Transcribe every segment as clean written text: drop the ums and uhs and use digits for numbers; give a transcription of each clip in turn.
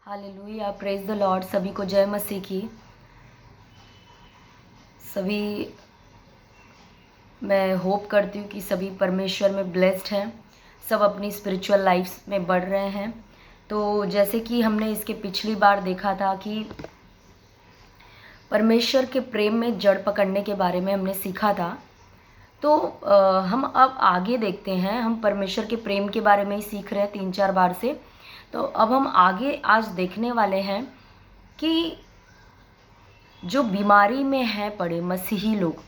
Hallelujah, praise the Lord. सभी को जय मसीह की। सभी, मैं होप करती हूँ कि सभी परमेश्वर में ब्लेस्ड हैं, सब अपनी स्पिरिचुअल लाइफ में बढ़ रहे हैं। तो जैसे कि हमने इसके पिछली बार देखा था कि परमेश्वर के प्रेम में जड़ पकड़ने के बारे में हमने सीखा था। तो हम अब आगे देखते हैं। हम परमेश्वर के प्रेम के बारे में ही सीख रहे हैं 3-4 बार से। तो अब हम आगे आज देखने वाले हैं कि जो बीमारी में हैं पड़े मसीही लोग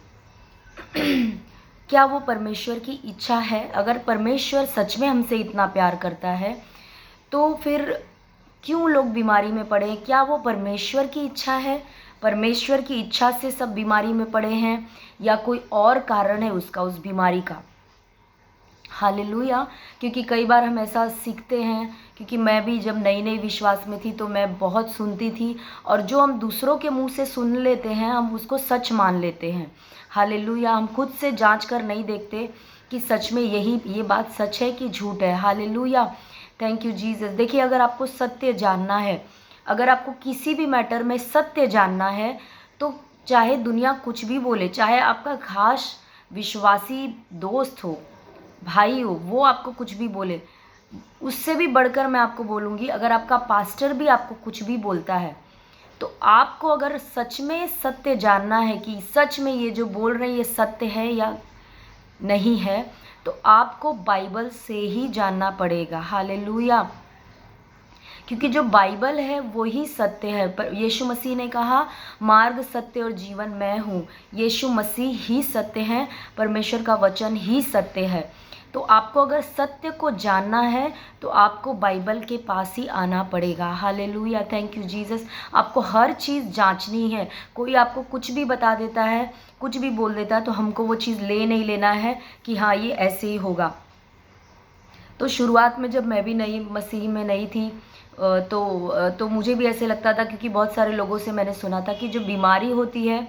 क्या वो परमेश्वर की इच्छा है? अगर परमेश्वर सच में हमसे इतना प्यार करता है तो फिर क्यों लोग बीमारी में पड़े हैं? क्या वो परमेश्वर की इच्छा है? परमेश्वर की इच्छा से सब बीमारी में पड़े हैं या कोई और कारण है उसका, उस बीमारी का? हालेलुया। क्योंकि कई बार हम ऐसा सीखते हैं, क्योंकि मैं भी जब नई नई विश्वास में थी तो मैं बहुत सुनती थी, और जो हम दूसरों के मुंह से सुन लेते हैं हम उसको सच मान लेते हैं। हालेलुया। हम खुद से जांच कर नहीं देखते कि सच में ये बात सच है कि झूठ है। Hallelujah, thank you Jesus. देखिए, अगर आपको सत्य जानना है, अगर आपको किसी भी मैटर में सत्य जानना है, तो चाहे दुनिया कुछ भी बोले, चाहे आपका खास विश्वासी दोस्त हो, भाई हो, वो आपको कुछ भी बोले, उससे भी बढ़कर मैं आपको बोलूँगी, अगर आपका पास्टर भी आपको कुछ भी बोलता है, तो आपको अगर सच में सत्य जानना है कि सच में ये जो बोल रहे हैं ये सत्य है या नहीं है, तो आपको बाइबल से ही जानना पड़ेगा। हालेलुया। क्योंकि जो बाइबल है वो ही सत्य है। पर यीशु मसीह ने कहा, मार्ग, सत्य और जीवन मैं हूँ। यीशु मसीह ही सत्य है, परमेश्वर का वचन ही सत्य है। तो आपको अगर सत्य को जानना है तो आपको बाइबल के पास ही आना पड़ेगा। Hallelujah, thank you Jesus. आपको हर चीज़ जांचनी है। कोई आपको कुछ भी बता देता है, कुछ भी बोल देता है, तो हमको वो चीज़ ले नहीं लेना है कि हाँ ये ऐसे ही होगा। तो शुरुआत में जब मैं भी नई मसीह में नहीं थी, तो मुझे भी ऐसे लगता था, क्योंकि बहुत सारे लोगों से मैंने सुना था कि जो बीमारी होती है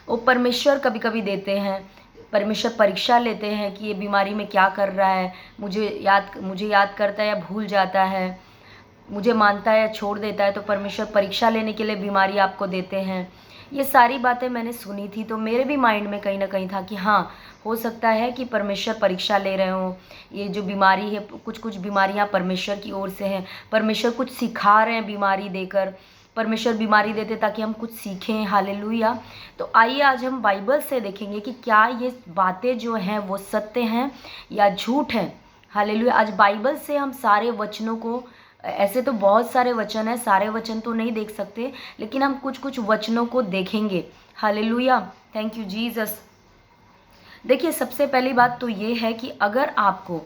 वो परमेश्वर कभी कभी देते हैं। परमेश्वर परीक्षा लेते हैं कि ये बीमारी में क्या कर रहा है, मुझे याद करता है या भूल जाता है, मुझे मानता है या छोड़ देता है। तो परमेश्वर परीक्षा लेने के लिए बीमारी आपको देते हैं। ये सारी बातें मैंने सुनी थी, तो मेरे भी माइंड में कहीं ना कहीं था कि हाँ, हो सकता है कि परमेश्वर परीक्षा ले रहे हों। ये जो बीमारी है, कुछ कुछ बीमारियां परमेश्वर की ओर से हैं। परमेश्वर कुछ सिखा रहे हैं बीमारी देकर। परमेश्वर बीमारी देते ताकि हम कुछ सीखें। हालेलुया। तो आइए आज हम बाइबल से देखेंगे कि क्या ये बातें जो हैं वो सत्य हैं या झूठ हैं। हालेलुया। आज बाइबल से हम सारे वचनों को, ऐसे तो बहुत सारे वचन हैं, सारे वचन तो नहीं देख सकते, लेकिन हम कुछ कुछ वचनों को देखेंगे। Hallelujah, thank you Jesus. देखिए, सबसे पहली बात तो ये है कि अगर आपको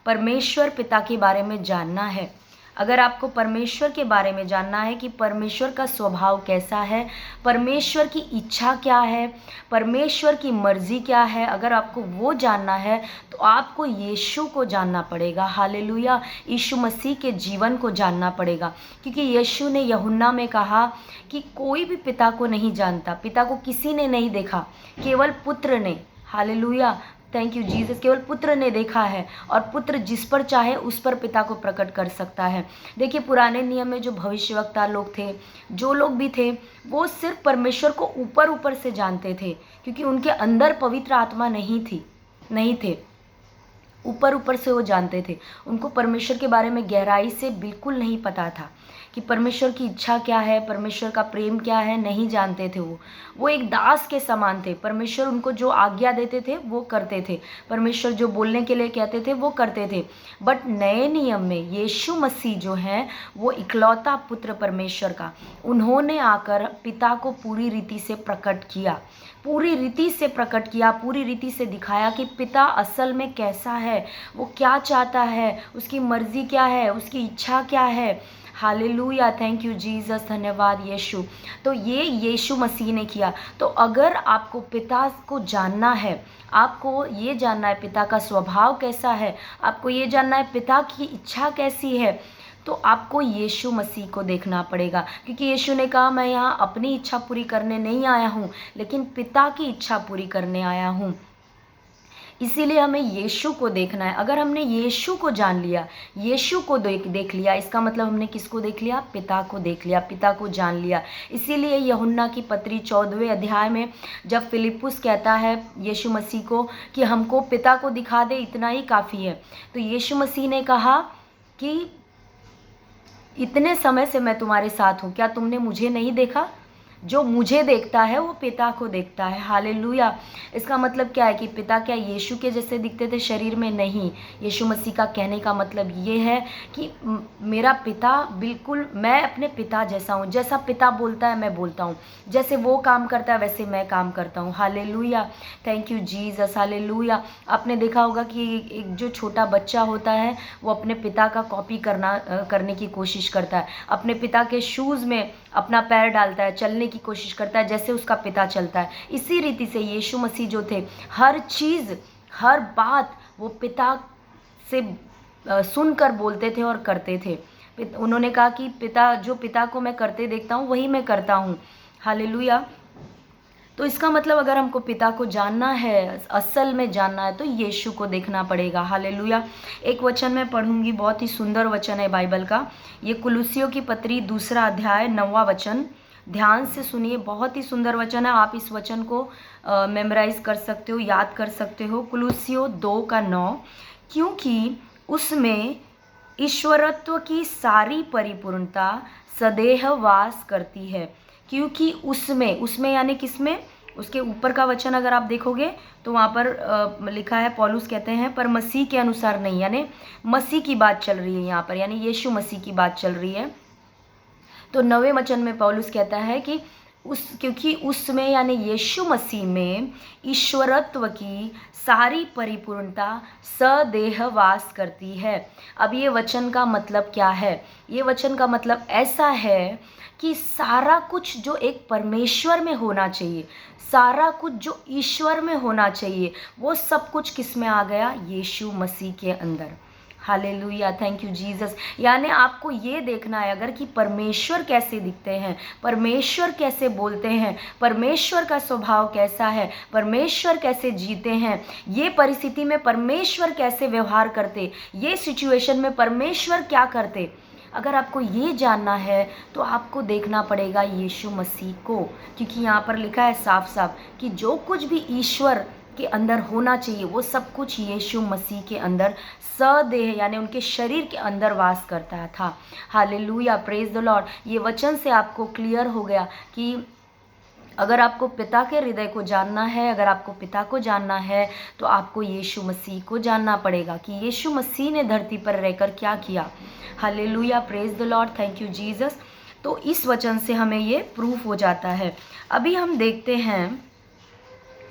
परमेश्वर पिता के बारे में जानना है, अगर आपको परमेश्वर के बारे में जानना है कि परमेश्वर का स्वभाव कैसा है, परमेश्वर की इच्छा क्या है, परमेश्वर की मर्जी क्या है, अगर आपको वो जानना है तो आपको यीशु को जानना पड़ेगा। हालेलुया, यीशु मसीह के जीवन को जानना पड़ेगा। क्योंकि यीशु ने यूहन्ना में कहा कि कोई भी पिता को नहीं जानता, पिता को किसी ने नहीं देखा, केवल पुत्र ने। Hallelujah, thank you Jesus. केवल पुत्र ने देखा है, और पुत्र जिस पर चाहे उस पर पिता को प्रकट कर सकता है। देखिए, पुराने नियम में जो भविष्यवक्ता लोग थे, जो लोग भी थे, वो सिर्फ परमेश्वर को ऊपर ऊपर से जानते थे, क्योंकि उनके अंदर पवित्र आत्मा नहीं थे। ऊपर ऊपर से वो जानते थे। उनको परमेश्वर के बारे में गहराई से बिल्कुल नहीं पता था कि परमेश्वर की इच्छा क्या है, परमेश्वर का प्रेम क्या है, नहीं जानते थे। वो एक दास के समान थे। परमेश्वर उनको जो आज्ञा देते थे वो करते थे, परमेश्वर जो बोलने के लिए कहते थे वो करते थे। बट नए नियम में यीशु मसीह जो हैं, वो इकलौता पुत्र परमेश्वर का, उन्होंने आकर पिता को पूरी रीति से प्रकट किया, पूरी रीति से प्रकट किया, पूरी रीति से दिखाया कि पिता असल में कैसा है, वो क्या चाहता है, उसकी मर्जी क्या है, उसकी इच्छा क्या है। हालेलुया, थैंक यू जीसस, धन्यवाद यीशु। तो ये यीशु मसीह ने किया। तो अगर आपको पिता को जानना है, आपको ये जानना है पिता का स्वभाव कैसा है, आपको ये जानना है पिता की इच्छा कैसी है, तो आपको यीशु मसीह को देखना पड़ेगा। क्योंकि यीशु ने कहा, मैं यहाँ अपनी इच्छा पूरी करने नहीं आया हूँ, लेकिन पिता की इच्छा पूरी करने आया हूँ। इसीलिए हमें यीशु को देखना है। अगर हमने यीशु को जान लिया, यीशु को देख लिया, इसका मतलब हमने किसको देख लिया? पिता को देख लिया, पिता को जान लिया। इसीलिए यूहन्ना की पत्री 14वें अध्याय में जब फिलिप्पुस कहता है यीशु मसीह को कि हमको पिता को दिखा दे, इतना ही काफ़ी है, तो यीशु मसीह ने कहा कि इतने समय से मैं तुम्हारे साथ हूँ, क्या तुमने मुझे नहीं देखा? जो मुझे देखता है वो पिता को देखता है। हालेलुया। इसका मतलब क्या है कि पिता क्या यीशु के जैसे दिखते थे शरीर में? नहीं। यीशु मसीह का कहने का मतलब ये है कि मेरा पिता बिल्कुल, मैं अपने पिता जैसा हूँ, जैसा पिता बोलता है मैं बोलता हूँ, जैसे वो काम करता है वैसे मैं काम करता हूँ। Hallelujah, thank you Jesus. Hallelujah. आपने देखा होगा कि एक जो छोटा बच्चा होता है वो अपने पिता का कॉपी करने की कोशिश करता है, अपने पिता के शूज़ में अपना पैर डालता है, चलने की कोशिश करता है जैसे उसका पिता चलता है। इसी रीति से यीशु मसीह जो थे, हर चीज़, हर बात वो पिता से सुनकर बोलते थे और करते थे। उन्होंने कहा कि पिता को मैं करते देखता हूँ वही मैं करता हूँ। हालेलुया। तो इसका मतलब अगर हमको पिता को जानना है, असल में जानना है, तो यीशु को देखना पड़ेगा। हालेलुया। एक वचन मैं पढ़ूंगी, बहुत ही सुंदर वचन है बाइबल का। ये कुलुस्सियों की पत्री 2 अध्याय 9वां वचन, ध्यान से सुनिए, बहुत ही सुंदर वचन है। आप इस वचन को मेमोराइज कर सकते हो, याद कर सकते हो। कुलुस्सियों 2:9, क्योंकि उसमें ईश्वरत्व की सारी परिपूर्णता सदैव वास करती है। क्योंकि उसमें यानी किसमें? उसके ऊपर का वचन अगर आप देखोगे तो वहाँ पर लिखा है, पौलुस कहते हैं पर मसीह के अनुसार नहीं, यानी मसीह की बात चल रही है यहाँ पर, यानी यीशु मसीह की बात चल रही है। तो 9वें वचन में पौलुस कहता है कि क्योंकि उसमें यानी यीशु मसीह में ईश्वरत्व की सारी परिपूर्णता सदेह वास करती है। अब ये वचन का मतलब क्या है? ये वचन का मतलब ऐसा है कि सारा कुछ जो एक परमेश्वर में होना चाहिए, सारा कुछ जो ईश्वर में होना चाहिए, वो सब कुछ किस में आ गया? यीशु मसीह के अंदर। Hallelujah, thank you Jesus. यानी आपको ये देखना है अगर कि परमेश्वर कैसे दिखते हैं, परमेश्वर कैसे बोलते हैं, परमेश्वर का स्वभाव कैसा है, परमेश्वर कैसे जीते हैं, ये परिस्थिति में परमेश्वर कैसे व्यवहार करते, ये सिचुएशन में परमेश्वर क्या करते, अगर आपको ये जानना है तो आपको देखना पड़ेगा यीशु मसीह को। क्योंकि यहाँ पर लिखा है साफ साफ कि जो कुछ भी ईश्वर के अंदर होना चाहिए वो सब कुछ यीशु मसीह के अंदर सदेह यानी उनके शरीर के अंदर वास करता था। Hallelujah, praise the Lord. ये वचन से आपको क्लियर हो गया कि अगर आपको पिता के हृदय को जानना है, अगर आपको पिता को जानना है तो आपको यीशु मसीह को जानना पड़ेगा कि यीशु मसीह ने धरती पर रहकर क्या किया। Hallelujah, praise the Lord, thank you Jesus. तो इस वचन से हमें ये प्रूफ हो जाता है। अभी हम देखते हैं,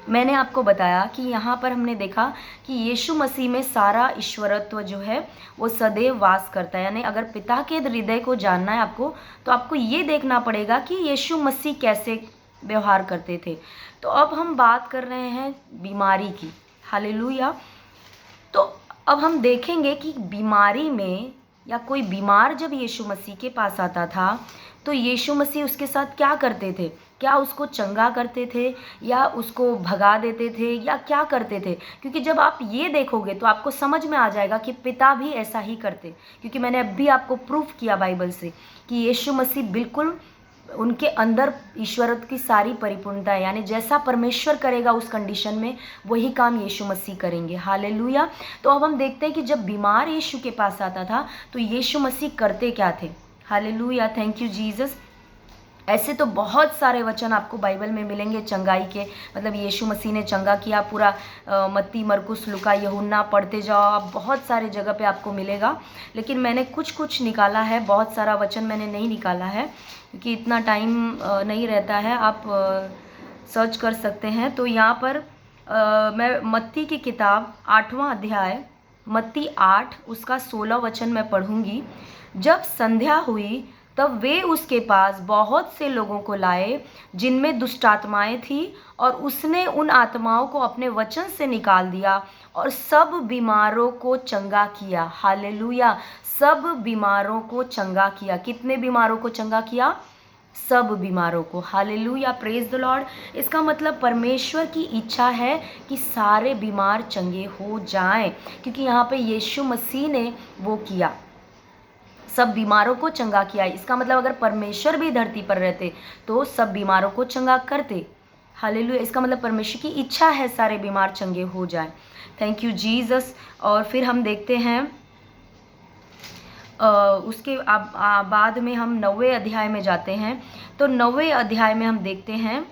मैंने आपको बताया कि यहाँ पर हमने देखा कि यीशु मसीह में सारा ईश्वरत्व जो है वो सदैव वास करता है। यानी अगर पिता के हृदय को जानना है आपको तो आपको ये देखना पड़ेगा कि यीशु मसीह कैसे व्यवहार करते थे। तो अब हम बात कर रहे हैं बीमारी की। हालेलुया। तो अब हम देखेंगे कि बीमारी में या कोई बीमार जब यीशु मसीह के पास आता था तो यीशु मसीह उसके साथ क्या करते थे? क्या उसको चंगा करते थे या उसको भगा देते थे या क्या करते थे? क्योंकि जब आप ये देखोगे तो आपको समझ में आ जाएगा कि पिता भी ऐसा ही करते। क्योंकि मैंने अभी आपको प्रूफ किया बाइबल से कि यीशु मसीह बिल्कुल उनके अंदर ईश्वरत्व की सारी परिपूर्णता है, यानी जैसा परमेश्वर करेगा उस कंडीशन में वही काम यीशु मसीह करेंगे। हालेलुया। तो अब हम देखते हैं कि जब बीमार यीशु के पास आता था तो यीशु मसीह करते क्या थे। Hallelujah, thank you Jesus. ऐसे तो बहुत सारे वचन आपको बाइबल में मिलेंगे चंगाई के, मतलब यीशु मसीह ने चंगा किया पूरा। मत्ती, मरकुस, लुका, यूहन्ना पढ़ते जाओ आप, बहुत सारे जगह पे आपको मिलेगा। लेकिन मैंने कुछ निकाला है, बहुत सारा वचन मैंने नहीं निकाला है क्योंकि इतना टाइम नहीं रहता है। आप सर्च कर सकते हैं। तो यहाँ पर मैं मत्ती की किताब 8वां अध्याय, मत्ती 8 उसका 16 वचन मैं पढ़ूंगी। जब संध्या हुई तब वे उसके पास बहुत से लोगों को लाए जिनमें दुष्टात्माएं थी, और उसने उन आत्माओं को अपने वचन से निकाल दिया और सब बीमारों को चंगा किया। हालेलुया, सब बीमारों को चंगा किया। कितने बीमारों को चंगा किया? सब बीमारों को। Hallelujah, praise the Lord. इसका मतलब परमेश्वर की इच्छा है कि सारे बीमार चंगे हो जाएं, क्योंकि यहाँ पे यीशु मसीह ने वो किया, सब बीमारों को चंगा किया। इसका मतलब अगर परमेश्वर भी धरती पर रहते तो सब बीमारों को चंगा करते। हालेलुया, इसका मतलब परमेश्वर की इच्छा है सारे बीमार चंगे हो जाएं। Thank you Jesus. और फिर हम देखते हैं उसके बाद में हम 9वें अध्याय में जाते हैं। तो 9वें अध्याय में हम देखते हैं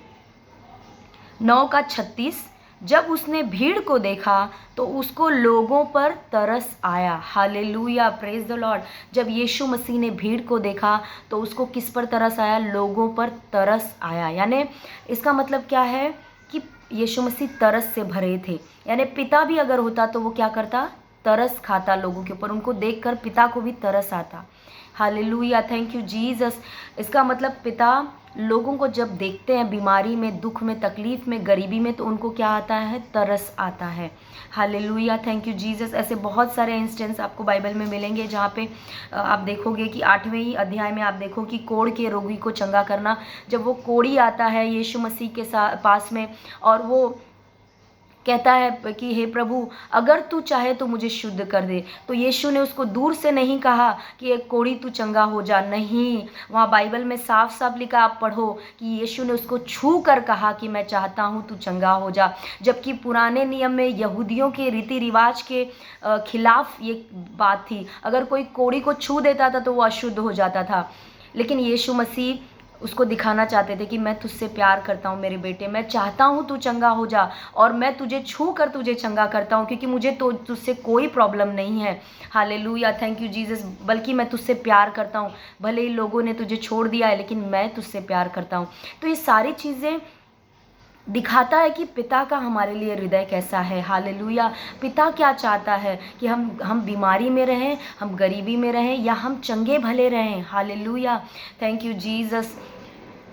9:36, जब उसने भीड़ को देखा तो उसको लोगों पर तरस आया। Hallelujah, praise the Lord. जब यीशु मसीह ने भीड़ को देखा तो उसको किस पर तरस आया? लोगों पर तरस आया। यानी इसका मतलब क्या है कि यीशु मसीह तरस से भरे थे। यानी पिता भी अगर होता तो वो क्या करता? तरस खाता लोगों के ऊपर, उनको देखकर पिता को भी तरस आता। Hallelujah, thank you Jesus. इसका मतलब पिता लोगों को जब देखते हैं बीमारी में, दुख में, तकलीफ में, गरीबी में, तो उनको क्या आता है? तरस आता है। Hallelujah, thank you Jesus. ऐसे बहुत सारे इंस्टेंस आपको बाइबल में मिलेंगे जहाँ पे आप देखोगे कि 8वें ही अध्याय में आप देखो कि कोढ़ के रोगी को चंगा करना। जब वो कोढ़ी आता है यीशु मसीह के पास में और वो कहता है कि हे प्रभु, अगर तू चाहे तो मुझे शुद्ध कर दे, तो यीशु ने उसको दूर से नहीं कहा कि एक कोढ़ी तू चंगा हो जा। नहीं, वहाँ बाइबल में साफ साफ लिखा, आप पढ़ो कि यीशु ने उसको छू कर कहा कि मैं चाहता हूँ तू चंगा हो जा। जबकि पुराने नियम में यहूदियों के रीति रिवाज के खिलाफ ये बात थी। अगर कोई कोढ़ी को छू देता था तो वो अशुद्ध हो जाता था। लेकिन यीशु मसीह उसको दिखाना चाहते थे कि मैं तुझसे प्यार करता हूँ मेरे बेटे, मैं चाहता हूँ तू चंगा हो जा और मैं तुझे छू कर तुझे चंगा करता हूँ, क्योंकि मुझे तो तुझसे कोई प्रॉब्लम नहीं है। Hallelujah, thank you Jesus. बल्कि मैं तुझसे प्यार करता हूँ, भले ही लोगों ने तुझे छोड़ दिया है लेकिन मैं तुझसे प्यार करता हूँ। तो ये सारी चीज़ें दिखाता है कि पिता का हमारे लिए हृदय कैसा है। हालेलुया, पिता क्या चाहता है कि हम बीमारी में रहें, हम गरीबी में रहें, या हम चंगे भले रहें। Hallelujah, thank you Jesus.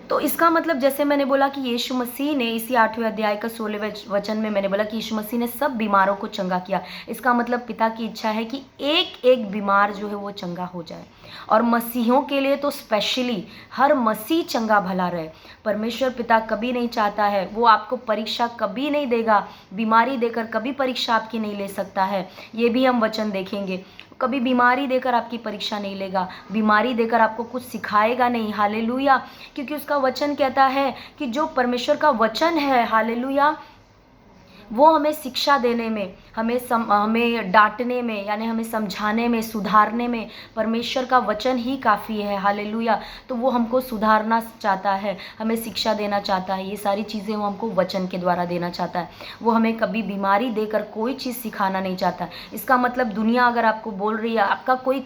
तो इसका मतलब जैसे मैंने बोला कि यीशु मसीह ने इसी 8वें अध्याय का 16वें वचन में मैंने बोला कि यीशु मसीह ने सब बीमारों को चंगा किया। इसका मतलब पिता की इच्छा है कि एक एक बीमार जो है वो चंगा हो जाए, और मसीहों के लिए तो स्पेशली हर मसीह चंगा भला रहे। परमेश्वर पिता कभी नहीं चाहता है, वो आपको परीक्षा कभी नहीं देगा, बीमारी देकर कभी परीक्षा आपकी नहीं ले सकता है। ये भी हम वचन देखेंगे। कभी बीमारी देकर आपकी परीक्षा नहीं लेगा, बीमारी देकर आपको कुछ सिखाएगा नहीं। हालेलुया, क्योंकि उसका वचन कहता है कि जो परमेश्वर का वचन है, हालेलुया, वो हमें शिक्षा देने में, हमें डांटने में, यानी हमें समझाने में, सुधारने में परमेश्वर का वचन ही काफ़ी है। हालेलुया, तो वो हमको सुधारना चाहता है, हमें शिक्षा देना चाहता है। ये सारी चीज़ें वो हमको वचन के द्वारा देना चाहता है। वो हमें कभी बीमारी देकर कोई चीज़ सिखाना नहीं चाहता। इसका मतलब दुनिया अगर आपको बोल रही है, आपका कोई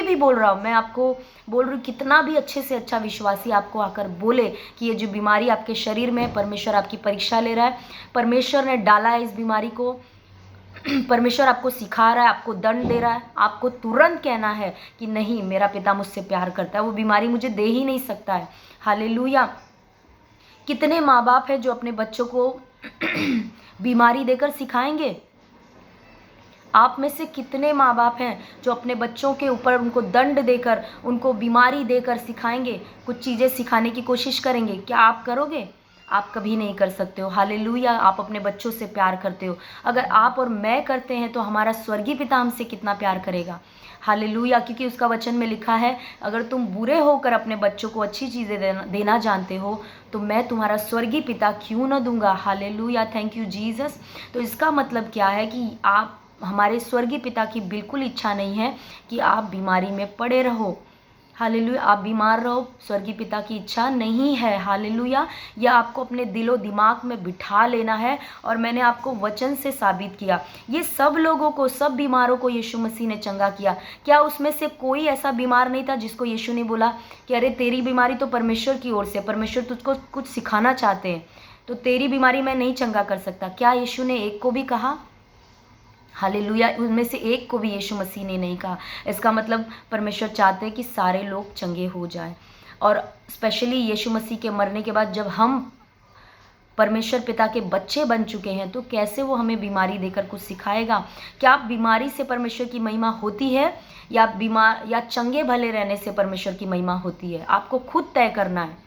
भी बोल रहा हो, मैं आपको बोल रही हूँ, कितना भी अच्छे से अच्छा विश्वासी आपको आकर बोले कि ये जो बीमारी आपके शरीर में है, परमेश्वर आपकी परीक्षा ले रहा है, परमेश्वर ने डाला है इस बीमारी को, परमेश्वर आपको सिखा रहा है, आपको दंड दे रहा है, आपको तुरंत कहना है कि नहीं, मेरा पिता मुझसे प्यार करता है, वो बीमारी मुझे दे ही नहीं सकता है। हालेलुया। कितने माँ बाप हैं जो अपने बच्चों को बीमारी देकर सिखाएंगे? आप में से कितने माँ बाप हैं जो अपने बच्चों के ऊपर उनको दंड देकर, उनको बीमारी देकर सिखाएंगे, कुछ चीज़ें सिखाने की कोशिश करेंगे? क्या आप करोगे? आप कभी नहीं कर सकते हो। हालेलुया, आप अपने बच्चों से प्यार करते हो। अगर आप और मैं करते हैं तो हमारा स्वर्गीय पिता हमसे कितना प्यार करेगा। हालेलुया, क्योंकि उसका वचन में लिखा है, अगर तुम बुरे होकर अपने बच्चों को अच्छी चीज़ें देना जानते हो तो मैं तुम्हारा स्वर्गीय पिता क्यों न दूंगा। Hallelujah, thank you Jesus. तो इसका मतलब क्या है कि आप, हमारे स्वर्गीय पिता की बिल्कुल इच्छा नहीं है कि आप बीमारी में पड़े रहो। हालेलुया, आप बीमार रहो, स्वर्गीय पिता की इच्छा नहीं है। हालेलुया, यह आपको अपने दिलो दिमाग में बिठा लेना है। और मैंने आपको वचन से साबित किया, ये सब लोगों को, सब बीमारों को यीशु मसीह ने चंगा किया। क्या उसमें से कोई ऐसा बीमार नहीं था जिसको यीशु ने बोला कि अरे तेरी बीमारी तो परमेश्वर की ओर से, परमेश्वर तुझको कुछ सिखाना चाहते हैं, तो तेरी बीमारी मैं नहीं चंगा कर सकता? क्या यीशु ने एक को भी कहा? हालेलुया, उनमें से एक को भी यीशु मसीह ने नहीं कहा। इसका मतलब परमेश्वर चाहते हैं कि सारे लोग चंगे हो जाएं। और स्पेशली यीशु मसीह के मरने के बाद जब हम परमेश्वर पिता के बच्चे बन चुके हैं, तो कैसे वो हमें बीमारी देकर कुछ सिखाएगा? क्या बीमारी से परमेश्वर की महिमा होती है या चंगे भले रहने से परमेश्वर की महिमा होती है? आपको खुद तय करना है,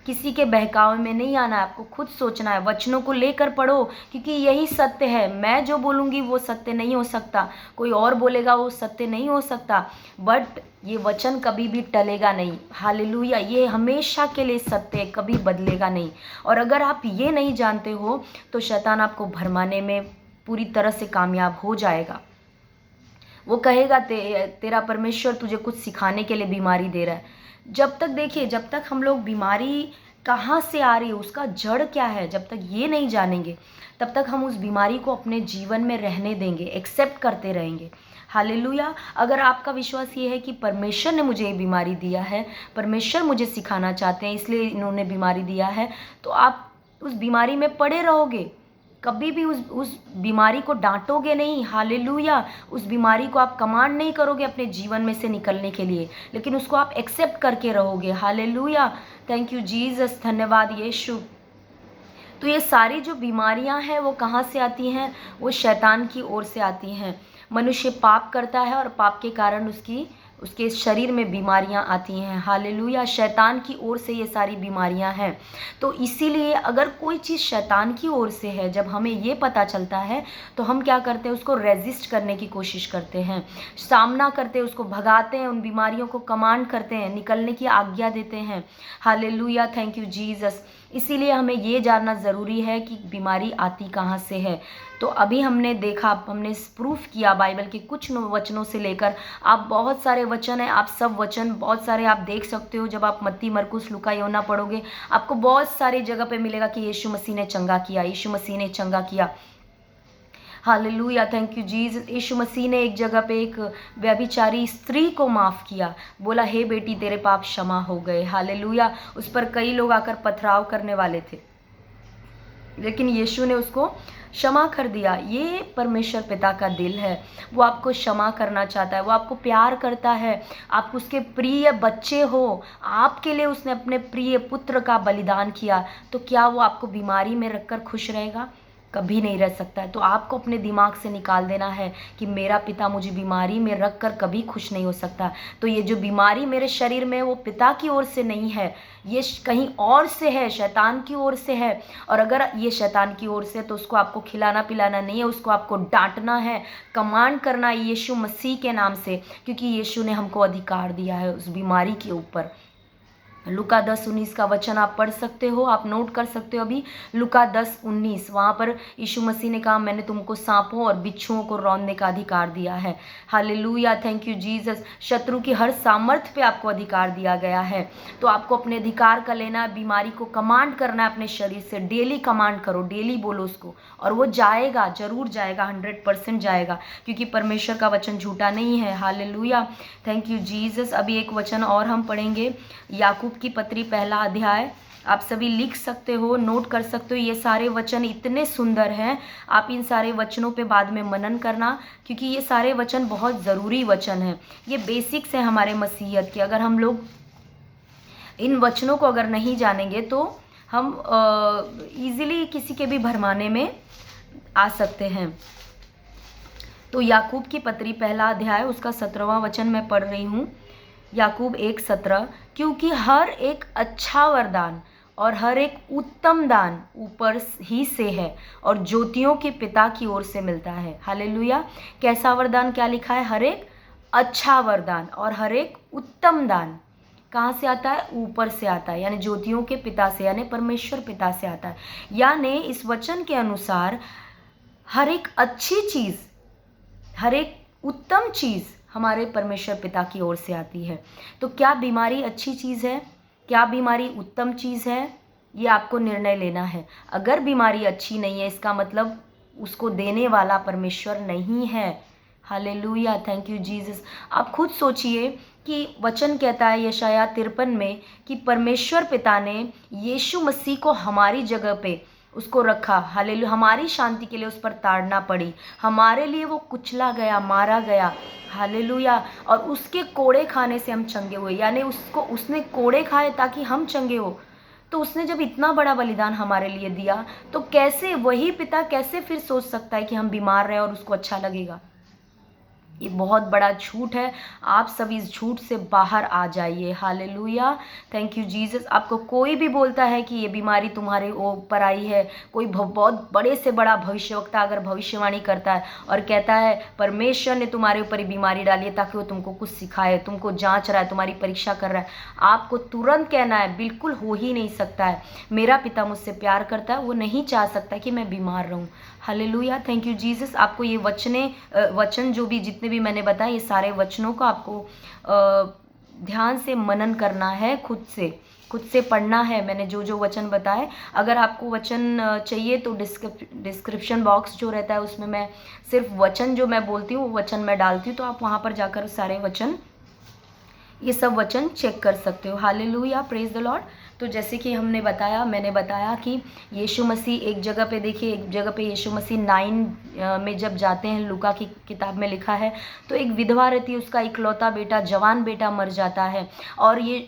किसी के बहकावे में नहीं आना है, आपको खुद सोचना है। वचनों को लेकर पढ़ो, क्योंकि यही सत्य है। मैं जो बोलूँगी वो सत्य नहीं हो सकता, कोई और बोलेगा वो सत्य नहीं हो सकता, बट ये वचन कभी भी टलेगा नहीं। हालेलुया, ये हमेशा के लिए सत्य है, कभी बदलेगा नहीं। और अगर आप ये नहीं जानते हो तो शैतान आपको भरमाने में पूरी तरह से कामयाब हो जाएगा। वो कहेगा तेरा परमेश्वर तुझे कुछ सिखाने के लिए बीमारी दे रहा है। जब तक देखिए, जब तक हम लोग बीमारी कहाँ से आ रही है, उसका जड़ क्या है, जब तक ये नहीं जानेंगे तब तक हम उस बीमारी को अपने जीवन में रहने देंगे, एक्सेप्ट करते रहेंगे। हालेलुया। अगर आपका विश्वास ये है कि परमेश्वर ने मुझे ये बीमारी दिया है, परमेश्वर मुझे सिखाना चाहते हैं इसलिए इन्होंने बीमारी दिया है, तो आप उस बीमारी में पड़े रहोगे, कभी भी उस बीमारी को डांटोगे नहीं। हालेलुया। उस बीमारी को आप कमांड नहीं करोगे अपने जीवन में से निकलने के लिए, लेकिन उसको आप एक्सेप्ट करके रहोगे। हालेलुया। थैंक यू जीसस, धन्यवाद यीशु। तो ये सारी जो बीमारियां हैं वो कहाँ से आती हैं? वो शैतान की ओर से आती हैं। मनुष्य पाप करता है और पाप के कारण उसके शरीर में बीमारियां आती हैं। हालेलुया। शैतान की ओर से ये सारी बीमारियां हैं। तो इसीलिए अगर कोई चीज़ शैतान की ओर से है, जब हमें ये पता चलता है तो हम क्या करते हैं? उसको रेजिस्ट करने की कोशिश करते हैं, सामना करते हैं, उसको भगाते हैं, उन बीमारियों को कमांड करते हैं, निकलने की आज्ञा देते हैं। हालेलुया। Thank you Jesus. इसीलिए हमें ये जानना ज़रूरी है कि बीमारी आती कहाँ से है। तो अभी हमने देखा, हमने प्रूफ किया बाइबल के कुछ वचनों से लेकर, आप बहुत सारे वचन हैं, आप सब वचन बहुत सारे आप देख सकते हो। जब आप मत्ती, मरकुस, लूका, योना पढ़ोगे आपको बहुत सारी जगह पे मिलेगा कि यीशु मसीह ने चंगा किया, यीशु मसीह ने चंगा किया। हालेलुया। Thank you Jesus. यीशु मसीह ने एक जगह पे एक व्यभिचारी स्त्री को माफ़ किया, बोला हे बेटी तेरे पाप क्षमा हो गए। हालेलुया। उस पर कई लोग आकर पथराव करने वाले थे, लेकिन यीशु ने उसको क्षमा कर दिया। ये परमेश्वर पिता का दिल है, वो आपको क्षमा करना चाहता है, वो आपको प्यार करता है, आप उसके प्रिय बच्चे हो, आपके लिए उसने अपने प्रिय पुत्र का बलिदान किया, तो क्या वो आपको बीमारी में रखकर खुश रहेगा? कभी नहीं रह सकता है। तो आपको अपने दिमाग से निकाल देना है कि मेरा पिता मुझे बीमारी में रख कर कभी खुश नहीं हो सकता। तो ये जो बीमारी मेरे शरीर में वो पिता की ओर से नहीं है, ये कहीं और से है, शैतान की ओर से है। और अगर ये शैतान की ओर से तो उसको आपको खिलाना पिलाना नहीं है, उसको आपको डांटना है, कमांड करना है यीशु मसीह के नाम से, क्योंकि यीशु ने हमको अधिकार दिया है उस बीमारी के ऊपर। लुका 10:19 का वचन आप पढ़ सकते हो, आप नोट कर सकते हो अभी। लुका 10:19, वहाँ पर यीशु मसीह ने कहा मैंने तुमको सांपों और बिच्छुओं को रौंदने का अधिकार दिया है। हालेलुया। Thank you Jesus. शत्रु की हर सामर्थ्य पे आपको अधिकार दिया गया है। तो आपको अपने अधिकार का लेना है, बीमारी को कमांड करना है अपने शरीर से। डेली कमांड करो, डेली बोलो उसको, और वो जाएगा, जरूर जाएगा, 100% जाएगा, क्योंकि परमेश्वर का वचन झूठा नहीं है। हालेलुया। Thank you Jesus. अभी एक वचन और हम पढ़ेंगे, याकूब की पत्री 1 अध्याय। आप सभी लिख सकते हो, नोट कर सकते हो। ये सारे वचन इतने सुंदर हैं, आप इन सारे वचनों पे बाद में मनन करना, क्योंकि ये सारे वचन बहुत ज़रूरी वचन हैं। ये बेसिक्स है हमारे मसीहत के। अगर हम लोग इन वचनों को अगर नहीं जानेंगे तो हम ईजिली किसी के भी भरमाने में आ सकते हैं। तो याकूब की पत्री 1 अध्याय उसका 17वां वचन मैं पढ़ रही हूँ। याकूब 1:17, क्योंकि हर एक अच्छा वरदान और हर एक उत्तम दान ऊपर ही से है और ज्योतियों के पिता की ओर से मिलता है। हालेलुया। कैसा वरदान? क्या लिखा है? हर एक अच्छा वरदान और हर एक उत्तम दान कहाँ से आता है? ऊपर से आता है, यानी ज्योतियों के पिता से, यानी परमेश्वर पिता से आता है। यानी इस वचन के अनुसार हर एक अच्छी चीज़, हर एक उत्तम चीज़ हमारे परमेश्वर पिता की ओर से आती है। तो क्या बीमारी अच्छी चीज़ है? क्या बीमारी उत्तम चीज़ है? ये आपको निर्णय लेना है। अगर बीमारी अच्छी नहीं है, इसका मतलब उसको देने वाला परमेश्वर नहीं है। हालेलुया। Thank you Jesus. आप खुद सोचिए कि वचन कहता है यशायाह 53 में कि परमेश्वर पिता ने यीशु मसीह को हमारी जगह पे उसको रखा। हालेलुया। हमारी शांति के लिए उस पर ताड़ना पड़ी, हमारे लिए वो कुचला गया, मारा गया। हालेलुया। और उसके कोड़े खाने से हम चंगे हुए, यानी उसने कोड़े खाए ताकि हम चंगे हो। तो उसने जब इतना बड़ा बलिदान हमारे लिए दिया, तो कैसे वही पिता कैसे फिर सोच सकता है कि हम बीमार रहे और उसको अच्छा लगेगा? ये बहुत बड़ा झूठ है। आप सब इस झूठ से बाहर आ जाइए। Hallelujah, thank you Jesus. आपको कोई भी बोलता है कि ये बीमारी तुम्हारे ऊपर आई है, कोई बहुत बड़े से बड़ा भविष्यवक्ता अगर भविष्यवाणी करता है और कहता है परमेश्वर ने तुम्हारे ऊपर ये बीमारी डाली है ताकि वो तुमको कुछ सिखाए, तुमको जांच रहा है, तुम्हारी परीक्षा कर रहा है, आपको तुरंत कहना है बिल्कुल हो ही नहीं सकता है। मेरा पिता मुझसे प्यार करता है, वो नहीं चाह सकता कि मैं बीमार रहूं। Hallelujah, thank you Jesus. आपको ये वचन जो भी जितने भी मैंने बताए, ये सारे वचनों को आपको ध्यान से मनन करना है, खुद से पढ़ना है। मैंने जो जो वचन बताए, अगर आपको वचन चाहिए तो डिस्क्रिप्शन बॉक्स जो रहता है उसमें मैं सिर्फ वचन जो मैं बोलती हूँ वो वचन मैं डालती हूँ, तो आप वहाँ पर जाकर सारे वचन, ये सब वचन चेक कर सकते हो। Hallelujah, praise the Lord. तो जैसे कि मैंने बताया कि यीशु मसीह एक जगह पे, देखिए एक जगह पे यीशु मसीह 9 में जब जाते हैं, लूका की किताब में लिखा है, तो एक विधवा रहती है, उसका इकलौता बेटा, जवान बेटा मर जाता है। और ये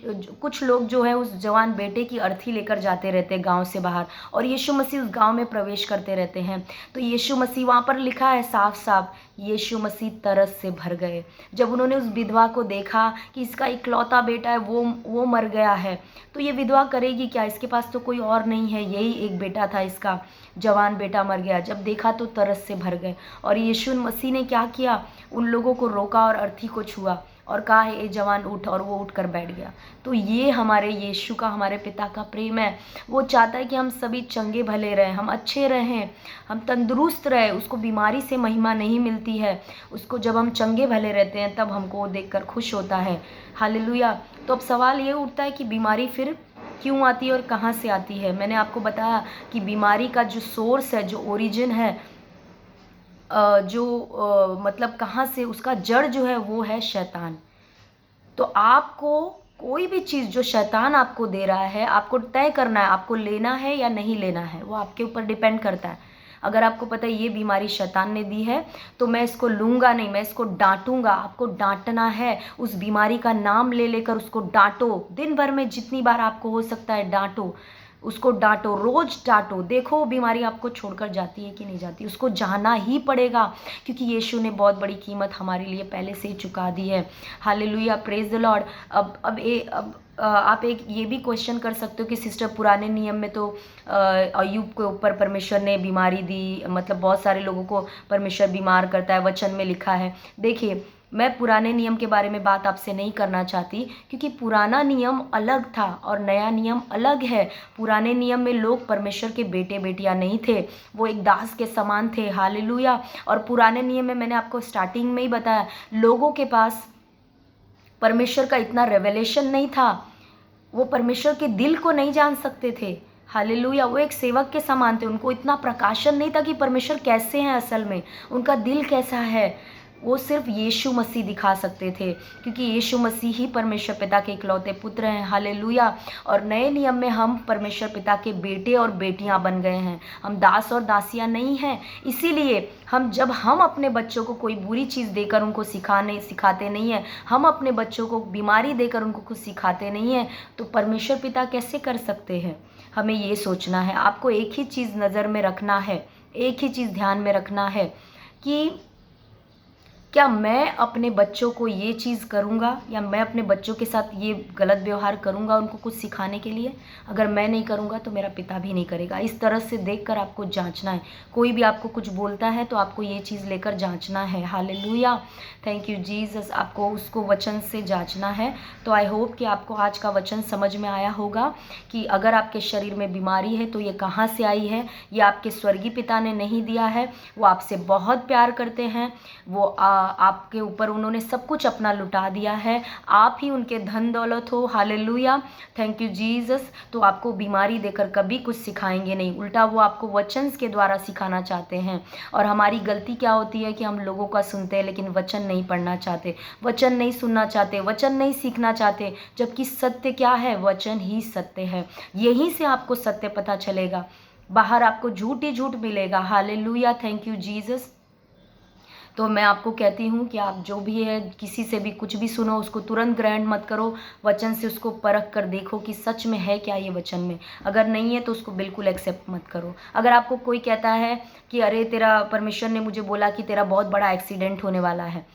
कुछ लोग जो है उस जवान बेटे की अर्थी लेकर जाते रहते हैं गाँव से बाहर, और यीशु मसीह उस गाँव में प्रवेश करते रहते हैं। तो यीशु मसीह, वहाँ पर लिखा है साफ साफ, यीशु मसीह तरस से भर गए जब उन्होंने उस विधवा को देखा कि इसका इकलौता बेटा है वो मर गया है। तो ये विधवा करेगी क्या, इसके पास तो कोई और नहीं है, यही एक बेटा था इसका, जवान बेटा मर गया। जब देखा तो तरस से भर गए, और यीशु मसीह ने क्या किया, उन लोगों को रोका और अर्थी को छुआ और कहा है ये जवान उठ, और वो उठकर बैठ गया। तो ये हमारे यीशु का, हमारे पिता का प्रेम है। वो चाहता है कि हम सभी चंगे भले रहें, हम अच्छे रहें, हम तंदुरुस्त रहें। उसको बीमारी से महिमा नहीं मिलती है, उसको जब हम चंगे भले रहते हैं तब हमको वो देखकर खुश होता है। हालेलुया। तो अब सवाल ये उठता है कि बीमारी फिर क्यों आती है और कहाँ से आती है। मैंने आपको बताया कि बीमारी का जो सोर्स है, जो ओरिजिन है, मतलब कहाँ से, उसका जड़ जो है वो है शैतान। तो आपको कोई भी चीज़ जो शैतान आपको दे रहा है, आपको तय करना है आपको लेना है या नहीं लेना है, वो आपके ऊपर डिपेंड करता है। अगर आपको पता है ये बीमारी शैतान ने दी है तो मैं इसको लूँगा नहीं, मैं इसको डांटूंगा। आपको डांटना है, उस बीमारी का नाम ले लेकर उसको डांटो। दिन भर में जितनी बार आपको हो सकता है डांटो, उसको डांटो, रोज डांटो। देखो वो बीमारी आपको छोड़कर जाती है कि नहीं जाती। उसको जाना ही पड़ेगा, क्योंकि यीशु ने बहुत बड़ी कीमत हमारे लिए पहले से ही चुका दी है। Hallelujah, praise the Lord. अब आप एक ये भी क्वेश्चन कर सकते हो कि सिस्टर पुराने नियम में तो अय्यूब के ऊपर परमेश्वर ने बीमारी दी, मतलब बहुत सारे लोगों को परमेश्वर बीमार करता है, वचन में लिखा है। देखिए, मैं पुराने नियम के बारे में बात आपसे नहीं करना चाहती, क्योंकि पुराना नियम अलग था और नया नियम अलग है। पुराने नियम में लोग परमेश्वर के बेटे बेटियां नहीं थे, वो एक दास के समान थे। हालेलुया। और पुराने नियम में मैंने आपको स्टार्टिंग में ही बताया, लोगों के पास परमेश्वर का इतना रेवलेशन नहीं था, वो परमेश्वर के दिल को नहीं जान सकते थे। हालेलुया। वो एक सेवक के समान थे, उनको इतना प्रकाशन नहीं था कि परमेश्वर कैसे हैं असल में, उनका दिल कैसा है। वो सिर्फ यीशु मसीह दिखा सकते थे, क्योंकि यीशु मसीह ही परमेश्वर पिता के इकलौते पुत्र हैं। हालेलुया। और नए नियम में हम परमेश्वर पिता के बेटे और बेटियां बन गए हैं, हम दास और दासियां नहीं हैं। इसीलिए जब हम अपने बच्चों को कोई बुरी चीज़ देकर उनको सिखाते नहीं हैं, हम अपने बच्चों को बीमारी देकर उनको कुछ सिखाते नहीं हैं, तो परमेश्वर पिता कैसे कर सकते हैं। हमें ये सोचना है। आपको एक ही चीज़ नज़र में रखना है, एक ही चीज़ ध्यान में रखना है कि क्या मैं अपने बच्चों को ये चीज़ करूँगा या मैं अपने बच्चों के साथ ये गलत व्यवहार करूँगा उनको कुछ सिखाने के लिए। अगर मैं नहीं करूँगा तो मेरा पिता भी नहीं करेगा। इस तरह से देखकर आपको जांचना है। कोई भी आपको कुछ बोलता है तो आपको ये चीज़ लेकर जांचना है। Hallelujah, thank you Jesus. आपको उसको वचन से जांचना है। तो आई होप कि आपको आज का वचन समझ में आया होगा कि अगर आपके शरीर में बीमारी है तो ये कहाँ से आई है। ये आपके स्वर्गीय पिता ने नहीं दिया है, वो आपसे बहुत प्यार करते हैं। वो आपके ऊपर उन्होंने सब कुछ अपना लुटा दिया है, आप ही उनके धन दौलत हो। Hallelujah, thank you Jesus. तो आपको बीमारी देकर कभी कुछ सिखाएंगे नहीं, उल्टा वो आपको वचन के द्वारा सिखाना चाहते हैं। और हमारी गलती क्या होती है कि हम लोगों का सुनते हैं लेकिन वचन नहीं पढ़ना चाहते, वचन नहीं सुनना चाहते, वचन नहीं सीखना चाहते, जबकि सत्य क्या है, वचन ही सत्य है। यहीं से आपको सत्य पता चलेगा, बाहर आपको झूठ ही झूठ मिलेगा। Hallelujah, thank you Jesus. तो मैं आपको कहती हूँ कि आप जो भी है, किसी से भी कुछ भी सुनो, उसको तुरंत ग्रहण मत करो, वचन से उसको परख कर देखो कि सच में है क्या ये वचन में। अगर नहीं है तो उसको बिल्कुल एक्सेप्ट मत करो। अगर आपको कोई कहता है कि अरे तेरा परमेश्वर ने मुझे बोला कि तेरा बहुत बड़ा एक्सीडेंट होने वाला है,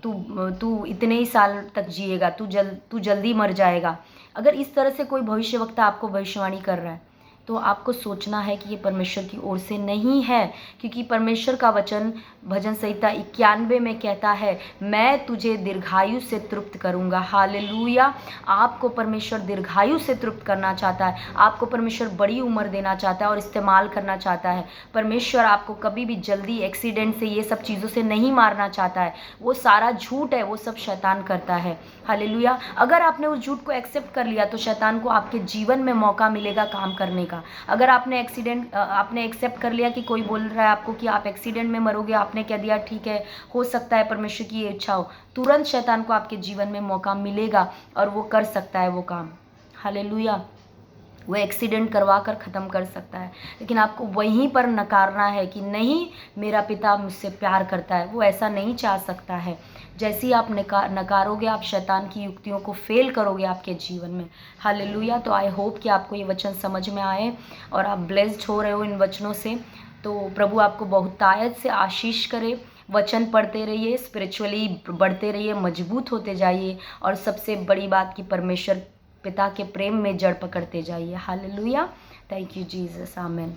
तू तू इतने ही साल तक जिएगा, तू जल्दी मर जाएगा, अगर इस तरह से कोई भविष्यवक्ता आपको भविष्यवाणी कर रहा है तो आपको सोचना है कि ये परमेश्वर की ओर से नहीं है, क्योंकि परमेश्वर का वचन भजन संहिता 91 में कहता है, मैं तुझे दीर्घायु से तृप्त करूंगा। हालेलुया। आपको परमेश्वर दीर्घायु से तृप्त करना चाहता है, आपको परमेश्वर बड़ी उम्र देना चाहता है और इस्तेमाल करना चाहता है। परमेश्वर आपको कभी भी जल्दी एक्सीडेंट से, ये सब चीज़ों से नहीं मारना चाहता है। वो सारा झूठ है, वो सब शैतान करता है। हालेलुया। अगर आपने उस झूठ को एक्सेप्ट कर लिया तो शैतान को आपके जीवन में मौका मिलेगा काम करने का। अगर आपने एक्सेप्ट कर लिया कि कोई बोल रहा है आपको कि आप एक्सीडेंट में मरोगे, आपने कह दिया ठीक है, हो सकता है परमेश्वर की इच्छा हो, तुरंत शैतान को आपके जीवन में मौका मिलेगा और वो कर सकता है वो काम। हालेलुया। वो एक्सीडेंट करवा कर ख़त्म कर सकता है, लेकिन आपको वहीं पर नकारना है कि नहीं, मेरा पिता मुझसे प्यार करता है। वो ऐसा नहीं चाह सकता है। जैसे ही आप नकारोगे, आप शैतान की युक्तियों को फेल करोगे आपके जीवन में। हालेलुया। तो आई होप कि आपको ये वचन समझ में आए और आप ब्लेस्ड हो रहे हो इन वचनों से। तो प्रभु आपको बहुतायत से आशीष करे। वचन पढ़ते रहिए, स्पिरिचुअली बढ़ते रहिए, मजबूत होते जाइए और सबसे बड़ी बात कि परमेश्वर पिता के प्रेम में जड़ पकड़ते जाइए। Hallelujah. Thank you Jesus. Amen.